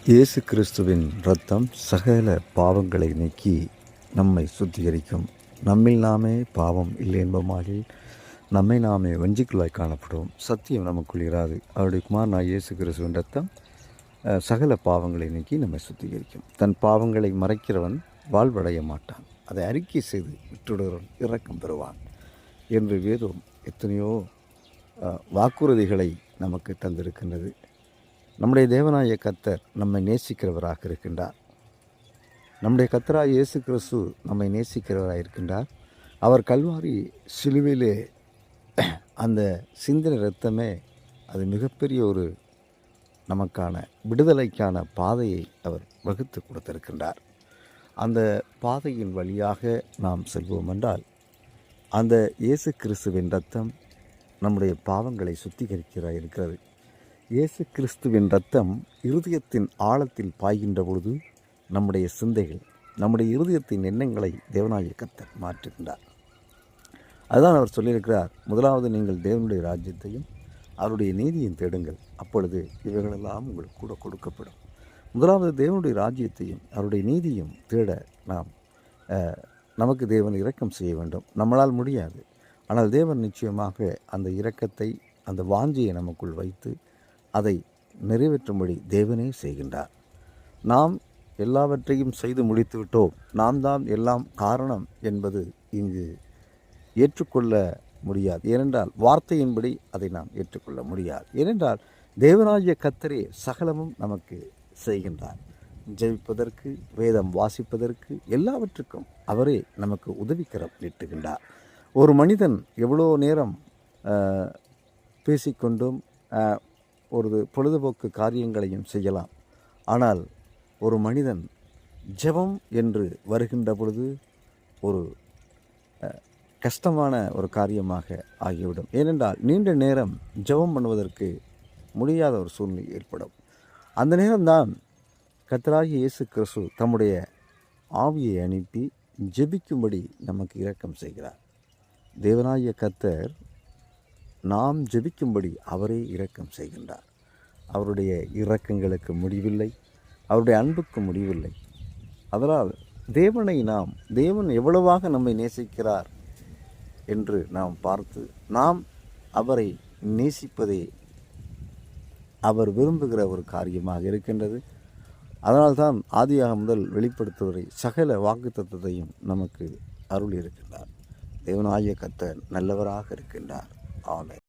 இயேசு கிறிஸ்துவின் இரத்தம் சகல பாவங்களை நீக்கி நம்மை சுத்திகரிக்கும். நம்மில் நாமே பாவம் இல்லை என்பமாகில் நம்மை நாமே வஞ்சிக்குள்ளாய் காணப்படுவோம். சத்தியம் நமக்குள் இராது. அவருடைய குமாரனாகிய இயேசு கிறிஸ்துவின் இரத்தம் சகல பாவங்களை நீக்கி நம்மை சுத்திகரிக்கும். தன் பாவங்களை மறைக்கிறவன் வாழ்வடைய மாட்டான். அதை அறிக்கை செய்து விட்டுடுறவன் இரக்கம் பெறுவான் என்று வேதம் எத்தனையோ வாக்குறுதிகளை நமக்கு தந்திருக்கின்றது. நம்முடைய தேவனாகிய கர்த்தர் நம்மை நேசிக்கிறவராக இருக்கின்றார். நம்முடைய கர்த்தராகிய இயேசு கிறிஸ்து நம்மை நேசிக்கிறவராக இருக்கின்றார். அவர் கல்வாரி சிலுவையிலே அந்த சிந்தின இரத்தமே அது மிகப்பெரிய ஒரு நமக்கான விடுதலைக்கான பாதையை அவர் வகுத்து கொடுத்திருக்கின்றார். அந்த பாதையின் வழியாக நாம் செல்வோம் என்றால் அந்த இயேசு கிறிஸ்துவின் இரத்தம் நம்முடைய பாவங்களை சுத்திகரிக்கிறதாக இருக்கிறது. இயேசு கிறிஸ்துவின் இரத்தம் இருதயத்தின் ஆழத்தில் பாய்கின்ற பொழுது நம்முடைய சிந்தைகள், நம்முடைய இருதயத்தின் எண்ணங்களை தேவனாகிய கர்த்தர் மாற்றுகின்றார். அதுதான் அவர் சொல்லியிருக்கிறார், முதலாவது நீங்கள் தேவனுடைய ராஜ்யத்தையும் அவருடைய நீதியையும் தேடுங்கள், அப்பொழுது இவைகளெல்லாம் உங்களுக்கு கூட கொடுக்கப்படும். முதலாவது தேவனுடைய ராஜ்யத்தையும் அவருடைய நீதியும் தேட நமக்கு தேவன் இரக்கம் செய்ய வேண்டும். நம்மளால் முடியாது. ஆனால் தேவன் நிச்சயமாக அந்த இரக்கத்தை, அந்த வாஞ்சியை நமக்குள் வைத்து அதை நிறைவேற்றும்படி தேவனே செய்கின்றார். நாம் எல்லாவற்றையும் செய்து முடித்து விட்டோம், நாம் தான் எல்லாம் காரணம் என்பது இங்கு ஏற்றுக்கொள்ள முடியாது. ஏனென்றால் வார்த்தையின்படி அதை நாம் ஏற்றுக்கொள்ள முடியாது. ஏனென்றால் தேவனாகிய கர்த்தரே சகலமும் நமக்கு செய்கின்றார். ஜெபிப்பதற்கு, வேதம் வாசிப்பதற்கு, எல்லாவற்றுக்கும் அவரே நமக்கு உதவிக்கரம் நீட்டுகின்றார். ஒரு மனிதன் எவ்வளோ நேரம் பேசிக்கொண்டும் ஒரு பொழுதுபோக்கு காரியங்களையும் செய்யலாம். ஆனால் ஒரு மனிதன் ஜெபம் என்று வருகின்ற பொழுது ஒரு கஷ்டமான ஒரு காரியமாக ஆகிவிடும். ஏனென்றால் நீண்ட நேரம் ஜெபம் பண்ணுவதற்கு முடியாத ஒரு சூழ்நிலை ஏற்படும். அந்த நேரம்தான் கர்த்தராகிய இயேசு கிறிஸ்து தம்முடைய ஆவியை அனுப்பி ஜெபிக்கும்படி நமக்கு இரக்கம் செய்கிறார். தேவனாகிய கர்த்தர் நாம் ஜெபிக்கும்படி அவரே இரக்கம் செய்கின்றார். அவருடைய இரக்கங்களுக்கு முடிவில்லை, அவருடைய அன்புக்கு முடிவில்லை. அதனால் தேவன் எவ்வளவாக நம்மை நேசிக்கிறார் என்று நாம் பார்த்து நாம் அவரை நேசிப்பதே அவர் விரும்புகிற ஒரு காரியமாக இருக்கின்றது. அதனால்தான் ஆதியாகமம் முதல் வெளிப்படுத்துவதை சகல வாக்குத்தத்தத்தையும் நமக்கு அருள் இருக்கின்றார். தேவனாகிய கர்த்தர் நல்லவராக இருக்கின்றார். ஆமென்.